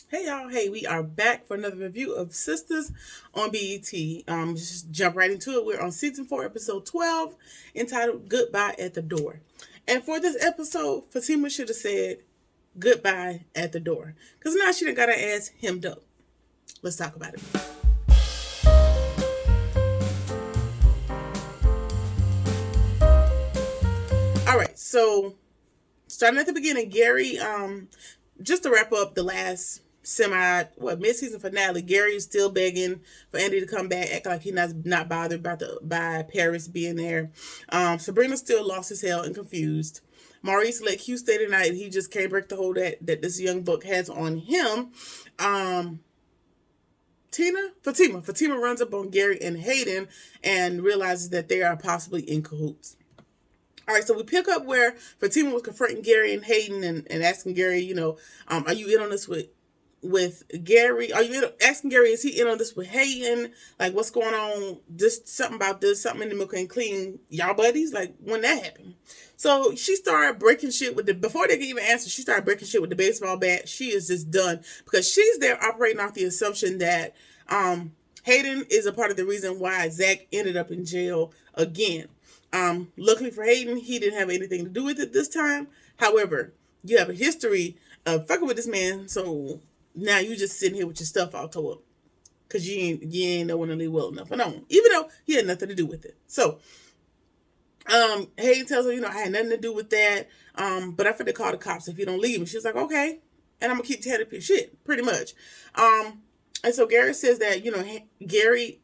Hey y'all, hey, we are back for another review of Sisters on BET. Just jump right into it. We're on season 4, episode 12, entitled Goodbye at the Door. And for this episode, Fatima should have said goodbye at the door. Because now she done got her ass hemmed up. Let's talk about it. Alright, so starting at the beginning, Gary, just to wrap up the last mid-season finale, Gary is still begging for Andy to come back, act like he's not bothered by Paris being there. Sabrina still lost his hell and confused. Maurice let Q stay tonight. He just can't break the hold that this young buck has on him. Fatima runs up on Gary and Hayden and realizes that they are possibly in cahoots. All right, so we pick up where Fatima was confronting Gary and Hayden and asking Gary, are you in on this with Gary? Are you asking Gary, is he in on this with Hayden? Like, what's going on? Just something about this, something in the milk and clean. Y'all buddies? Like, when that happened? So she started breaking shit before they could even answer, she started breaking shit with the baseball bat. She is just done because she's there operating off the assumption that Hayden is a part of the reason why Zach ended up in jail again. Luckily for Hayden, he didn't have anything to do with it this time. However, you have a history of fucking with this man, so now you just sitting here with your stuff all tore up. Cause you ain't no one to leave well enough alone. Even though he had nothing to do with it. So Hayden tells her, I had nothing to do with that. But I finna call the cops if you don't leave. And she's like, okay. And I'm gonna keep telling you shit, pretty much. And so Gary says that, Gary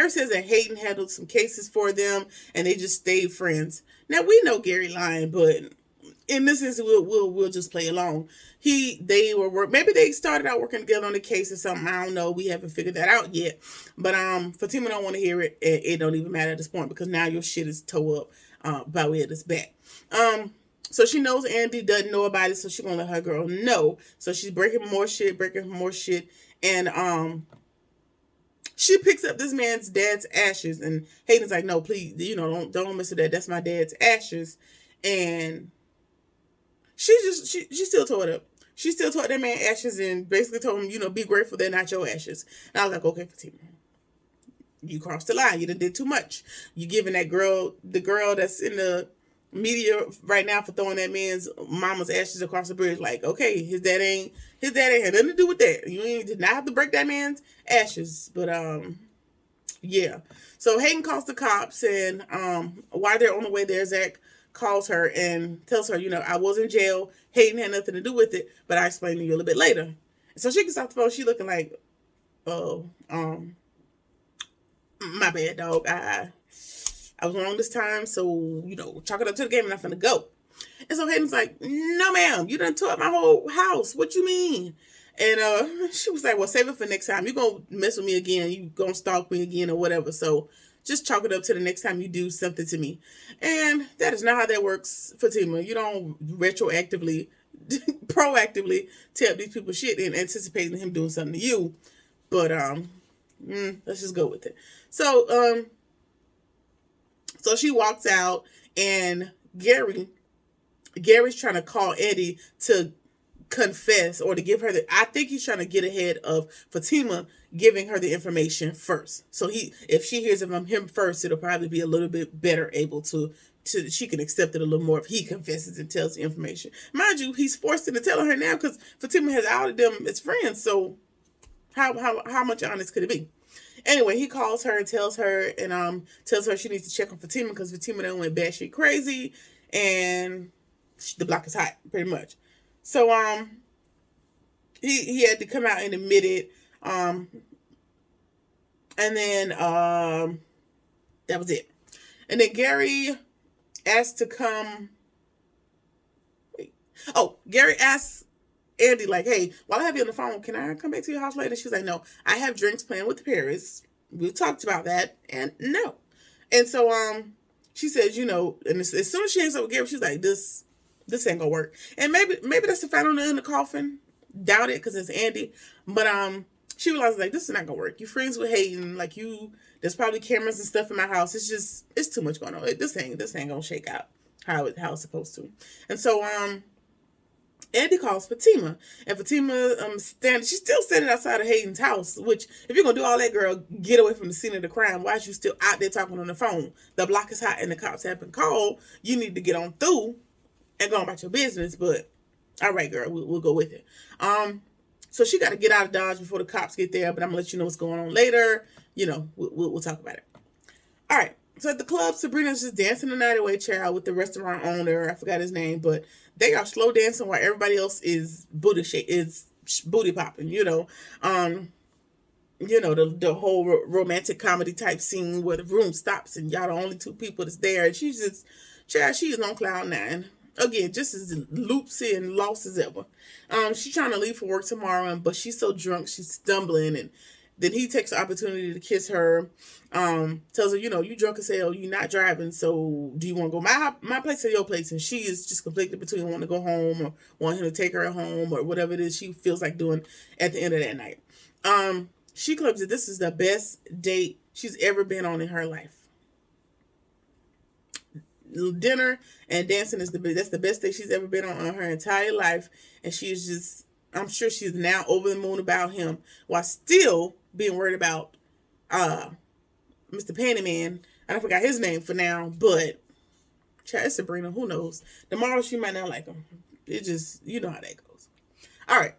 says that Hayden handled some cases for them and they just stayed friends. Now we know Gary lying, but in this instance, we'll just play along. Maybe they started out working together on the case or something. I don't know. We haven't figured that out yet. But Fatima don't want to hear it. It don't even matter at this point because now your shit is tore up by way of this back. So she knows Andy doesn't know about it, so she's gonna let her girl know. So she's breaking more shit, and she picks up this man's dad's ashes, and Hayden's like, "No, please, don't mess with that. That's my dad's ashes." And she still tore it up. She still tore that man ashes and basically told him, be grateful they're not your ashes. And I was like, okay, Fatima, you crossed the line. You did too much. You giving the girl that's in the media right now for throwing that man's mama's ashes across the bridge. Like, okay, his dad ain't had nothing to do with that. You did not have to break that man's ashes. But yeah. So Hayden calls the cops, and while they're on the way there, Zach calls her and tells her, I was in jail. Hayden had nothing to do with it, but I explained to you a little bit later. So she gets off the phone. She looking like, oh, my bad, dog. I was wrong this time, so, chalk it up to the game and I'm finna go. And so Hayden's like, no, ma'am, you done tore up my whole house. What you mean? And she was like, well, save it for next time. You're going to mess with me again. You're going to stalk me again or whatever. So just chalk it up to the next time you do something to me. And that is not how that works, Fatima. You don't proactively tell these people shit and anticipating him doing something to you. But let's just go with it. So she walks out, and Gary's trying to call Eddie to confess or to give her I think he's trying to get ahead of Fatima giving her the information first. So if she hears it from him first, it'll probably be a little bit better able to she can accept it a little more if he confesses and tells the information. Mind you, he's forced into telling her now because Fatima has outed them as friends. So how much honest could it be? Anyway, he calls her and tells her tells her she needs to check on Fatima because Fatima done went batshit crazy and the block is hot, pretty much. So he had to come out and admit it. And then that was it. And then Gary asked to come. Gary asked Andy, like, hey, while I have you on the phone, can I come back to your house later? She was like, no, I have drinks planned with Paris. We talked about that, and no. And so she says, and as soon as she hangs up with Gary, she's like, this ain't gonna work. And maybe that's the final nail in the coffin. Doubt it, because it's Andy. But she realizes, like, this is not gonna work. You're friends with Hayden, like there's probably cameras and stuff in my house. It's too much going on. This ain't gonna shake out how it's supposed to. And so Andy calls Fatima, and Fatima she's still standing outside of Hayden's house, which, if you're going to do all that, girl, get away from the scene of the crime. Why is you still out there talking on the phone? The block is hot and the cops have been called. You need to get on through and go about your business, but all right, girl, we'll go with it. So she got to get out of Dodge before the cops get there, but I'm going to let you know what's going on later. We'll talk about it. All right. So at the club, Sabrina's just dancing the night away, child, with the restaurant owner. I forgot his name, but they are slow dancing while everybody else is booty popping. The whole romantic comedy type scene where the room stops and y'all the only two people that's there, and she's just, child, she is on cloud nine. Again, just as loopsy and lost as ever. She's trying to leave for work tomorrow, but she's so drunk, she's stumbling, and then he takes the opportunity to kiss her, tells her, you drunk as hell, you're not driving, so do you want to go my place or your place? And she is just conflicted between wanting to go home or wanting him to take her home or whatever it is she feels like doing at the end of that night. She claims that this is the best date she's ever been on in her life. Dinner and dancing that's the best day she's ever been on her entire life, and she's just, I'm sure she's now over the moon about him, while still being worried about Mr. Pantyman. I forgot his name for now, but it's Sabrina, who knows? Tomorrow she might not like him. It just, you know how that goes. All right.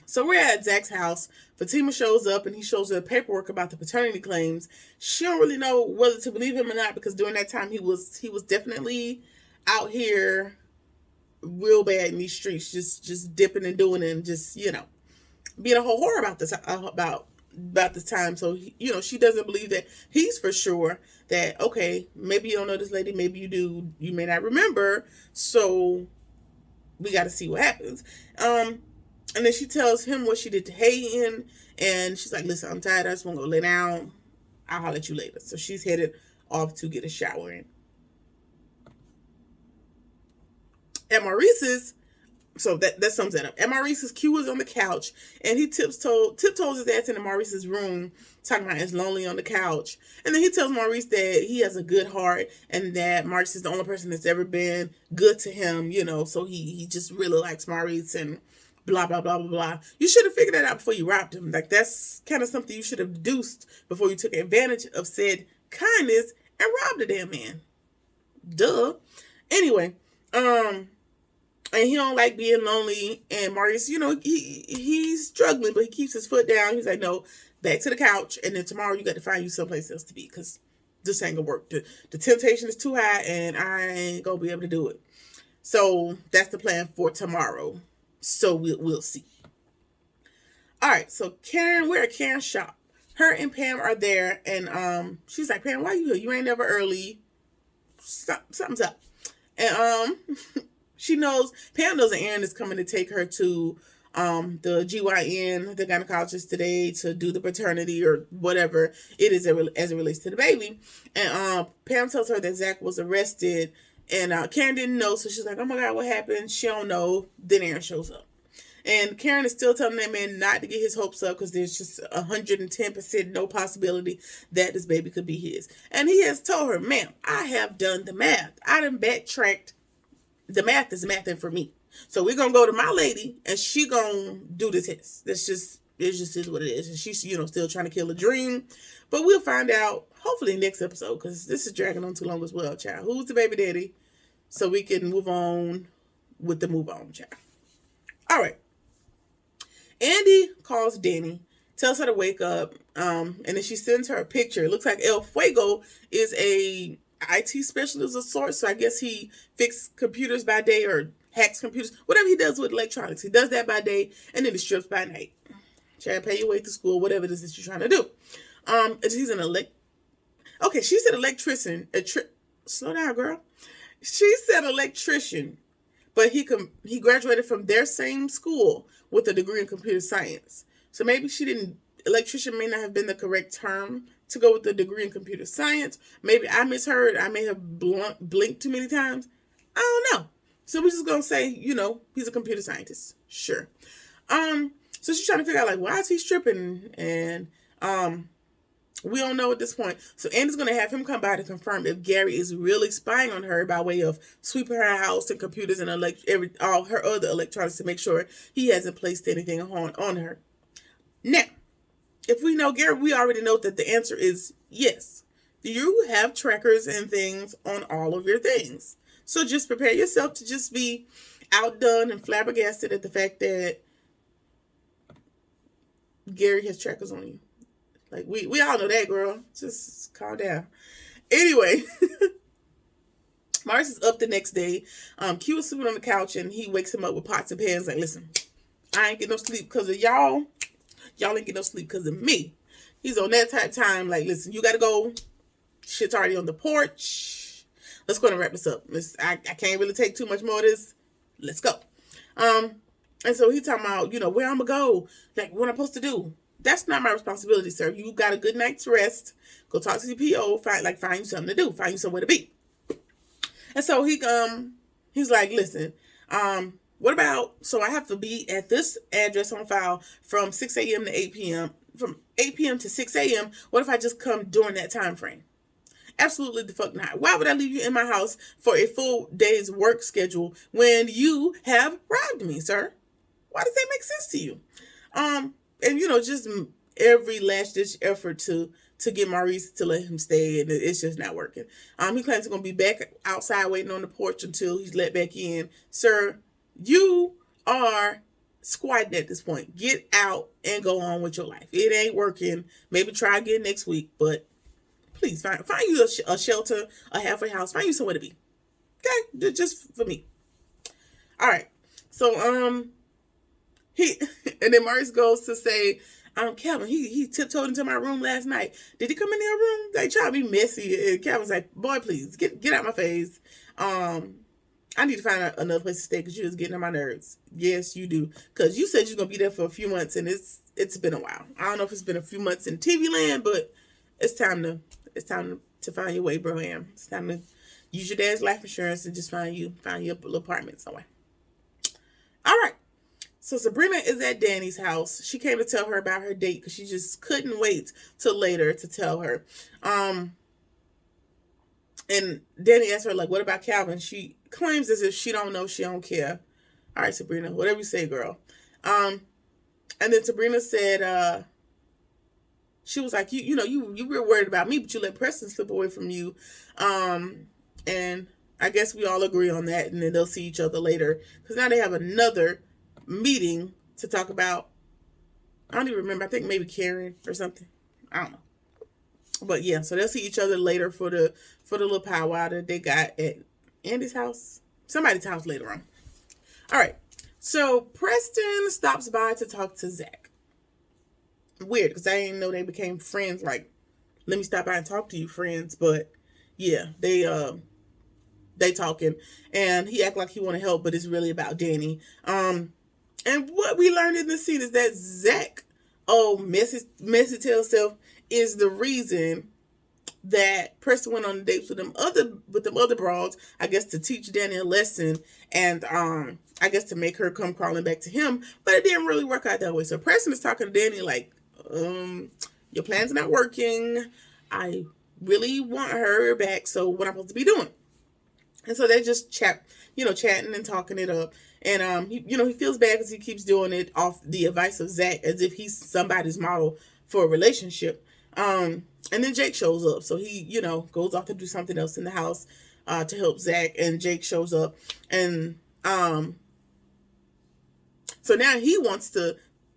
So we're at Zach's house. Fatima shows up, and he shows her paperwork about the paternity claims. She don't really know whether to believe him or not, because during that time he was definitely out here real bad in these streets, just dipping and doing it, and just, being a whole whore about this time. So, she doesn't believe that he's for sure that, okay, maybe you don't know this lady, maybe you do, you may not remember, so we got to see what happens. And then she tells him what she did to Hayden, and she's like, listen, I'm tired, I just want to go lay down, I'll holler at you later. So she's headed off to get a shower in. At Maurice's, so that sums that up. At Maurice's, Q is on the couch, and he tiptoes his ass into Maurice's room, talking about it's lonely on the couch. And then he tells Maurice that he has a good heart, and that Maurice is the only person that's ever been good to him, so he just really likes Maurice, and blah, blah, blah, blah, blah. You should have figured that out before you robbed him. Like, that's kind of something you should have deduced before you took advantage of said kindness and robbed the damn man. Duh. Anyway, and he don't like being lonely, and Maurice, he's struggling, but he keeps his foot down. He's like, no, back to the couch, and then tomorrow you got to find you someplace else to be, because this ain't gonna work. The temptation is too high, and I ain't gonna be able to do it. So that's the plan for tomorrow. So we'll see. All right, so we're at Karen's shop. Her and Pam are there, and she's like, Pam, why you here? You ain't never early. Something's up. And Pam knows that Aaron is coming to take her to the GYN, the gynecologist, today to do the paternity or whatever it is as it relates to the baby. And Pam tells her that Zach was arrested, and Karen didn't know, so she's like, oh my God, what happened? She don't know. Then Aaron shows up. And Karen is still telling that man not to get his hopes up, because there's just 110% no possibility that this baby could be his. And he has told her, ma'am, I have done the math. I done backtracked. The math is mathing for me. So we're going to go to my lady, and she going to do the test. It just is what it is. And she's, still trying to kill a dream. But we'll find out, hopefully, next episode, because this is dragging on too long as well, child. Who's the baby daddy? So we can move on with the move on, child. All right. Andy calls Danny, tells her to wake up, and then she sends her a picture. It looks like El Fuego is a IT specialist of sorts, so I guess he fixes computers by day or hacks computers, whatever he does with electronics. He does that by day, and then he strips by night. Try to pay your way to school, whatever it is that you're trying to do. He's an okay, she said electrician. Slow down, girl. She said electrician, but he graduated from their same school with a degree in computer science. So maybe electrician may not have been the correct term to go with the degree in computer science. Maybe I misheard. I may have blinked too many times. I don't know. So we're just going to say, he's a computer scientist. Sure. So she's trying to figure out, why is he stripping? And We don't know at this point. So Andy's going to have him come by to confirm if Gary is really spying on her by way of sweeping her house and computers and all her other electronics to make sure he hasn't placed anything on her. Now, if we know Gary, we already know that the answer is yes. You have trackers and things on all of your things. So just prepare yourself to just be outdone and flabbergasted at the fact that Gary has trackers on you. Like, we all know that, girl. Just calm down. Anyway, Mars is up the next day. Q is sleeping on the couch, and he wakes him up with pots and pans. Like, listen, I ain't get no sleep because of y'all. Y'all ain't get no sleep because of me. He's on that type of time. Like, listen, you got to go. Shit's already on the porch. Let's go and wrap this up. I can't really take too much more of this. Let's go. And so he talking about, where I'm going to go. Like, what I'm supposed to do. That's not my responsibility, sir. You got a good night's rest. Go talk to the PO. Find you something to do. Find you somewhere to be. And so he's like, listen, what about, so I have to be at this address on file from 6 a.m. to 8 p.m. From 8 p.m. to 6 a.m. What if I just come during that time frame? Absolutely the fuck not. Why would I leave you in my house for a full day's work schedule when you have robbed me, sir? Why does that make sense to you? And just every last ditch effort to get Maurice to let him stay, and it's just not working. He claims he's gonna be back outside waiting on the porch until he's let back in. Sir, you are squatting at this point. Get out and go on with your life. It ain't working. Maybe try again next week, but please find you a shelter, a halfway house. Find you somewhere to be. Okay, just for me. All right. So and then Maurice goes to say, Calvin, he tiptoed into my room last night. Did he come in your room? They try to be messy. And Calvin's like, boy, please, get out my face. I need to find another place to stay because you're just getting on my nerves. Yes, you do. Because you said you're going to be there for a few months, and it's been a while. I don't know if it's been a few months in TV land, but it's time to find your way, bro. It's time to use your dad's life insurance and just find your little apartment somewhere. All right. So Sabrina is at Danny's house. She came to tell her about her date because she just couldn't wait till later to tell her. And Danny asked her, like, what about Calvin? She claims as if she don't know, she don't care. All right, Sabrina, whatever you say, girl. And then Sabrina said, she was like, you were worried about me, but you let Preston slip away from you. And I guess we all agree on that. And then they'll see each other later. Because now they have another meeting to talk about, I don't even remember, I think maybe Karen or something. I don't know. But yeah, so they'll see each other later for the little powwow that they got at Andy's house. Somebody's house later on. All right. So Preston stops by to talk to Zach. Weird, because I didn't know they became friends. Like, let me stop by and talk to you, friends. But yeah, they talking, and he act like he want to help, but it's really about Danny. And what we learned in this scene is that Zach, messy tail self, is the reason that Preston went on dates with them other broads, I guess to teach Danny a lesson, and I guess to make her come crawling back to him, but it didn't really work out that way. So Preston is talking to Danny like, your plan's not working. I really want her back, so what I'm supposed to be doing? And so they just chatting and talking it up. And, he feels bad because he keeps doing it off the advice of Zach as if he's somebody's model for a relationship. And then Jake shows up. So he, goes off to do something else in the house to help Zach. And Jake shows up. And so now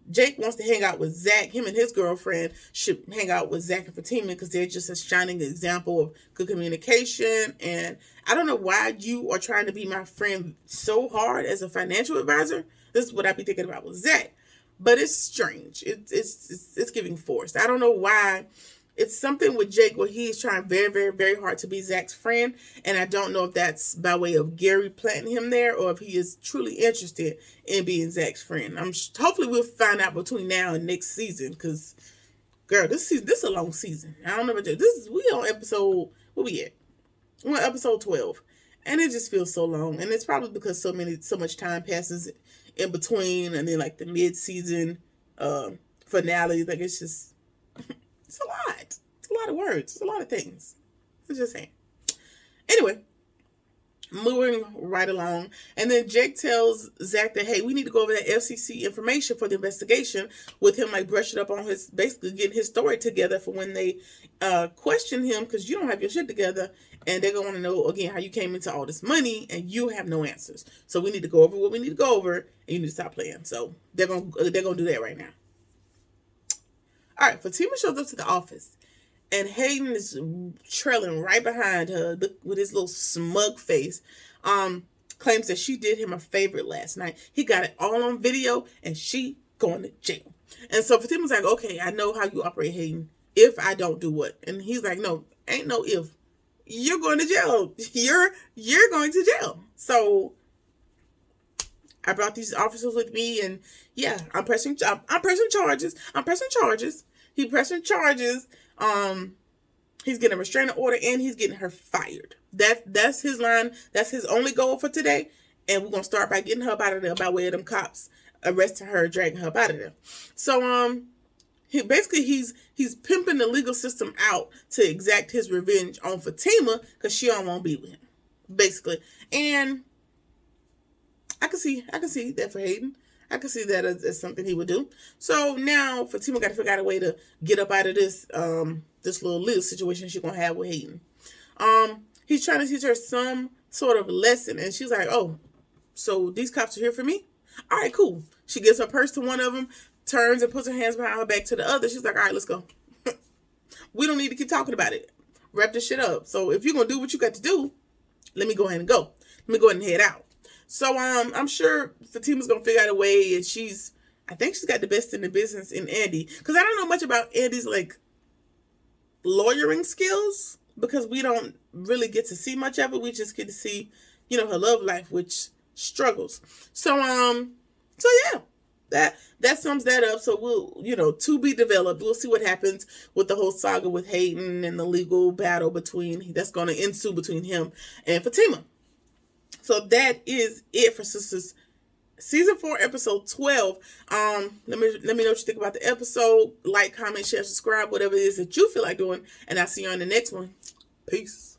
Jake wants to hang out with Zach. Him and his girlfriend should hang out with Zach and Fatima because they're just a shining example of good communication. And I don't know why you are trying to be my friend so hard as a financial advisor. This is what I be thinking about with Zach. But it's strange. It's giving forced. I don't know why. It's something with Jake where he's trying very, very, very hard to be Zach's friend. And I don't know if that's by way of Gary planting him there or if he is truly interested in being Zach's friend. Hopefully we'll find out between now and next season. Because, girl, this is a long season. I don't know about this. We on episode, what we at? We're on episode 12. And it just feels so long. And it's probably because so much time passes in between. And then like the mid-season finale. Like it's a lot. lot of words. It's a lot of things. I'm just saying. Anyway, moving right along. And then Jake tells Zach that, hey, we need to go over that FCC information for the investigation, with him like brushing up on his, basically getting his story together for when they question him, because you don't have your shit together, and they're going to want to know again how you came into all this money and you have no answers. So we need to go over what we need to go over, and you need to stop playing. So they're gonna do that right now. All right, Fatima shows up to the office, and Hayden is trailing right behind her with his little smug face. Claims that she did him a favor last night. He got it all on video, and she going to jail. And so Fatima's like, okay, I know how you operate, Hayden. If I don't do what? And he's like, no, ain't no if. You're going to jail. You're going to jail. So I brought these officers with me, and yeah, I'm pressing charges. He pressing charges. He's getting a restraining order, and he's getting her fired. That's his line. That's his only goal for today. And we're gonna start by getting her up out of there by way of them cops arresting her, dragging her up out of there. So he's pimping the legal system out to exact his revenge on Fatima, because she don't want to be with him, basically. And I can see that for Hayden. I can see that as something he would do. So now Fatima got to figure out a way to get up out of this this little situation she's gonna have with Hayden. He's trying to teach her some sort of lesson, and she's like, "Oh, so these cops are here for me? All right, cool." She gives her purse to one of them, turns and puts her hands behind her back to the other. She's like, "All right, let's go. We don't need to keep talking about it. Wrap this shit up. So if you're gonna do what you got to do, let me go ahead and go. Let me go ahead and head out." So I'm sure Fatima's gonna figure out a way, and I think she's got the best in the business in Andy, because I don't know much about Andy's like lawyering skills, because we don't really get to see much of it. We just get to see, her love life, which struggles. So yeah, that sums that up. So we'll, to be developed. We'll see what happens with the whole saga with Hayden and the legal battle that's going to ensue between him and Fatima. So that is it for Sisters Season 4, Episode 12. Let me know what you think about the episode. Like, comment, share, subscribe, whatever it is that you feel like doing. And I'll see you on the next one. Peace.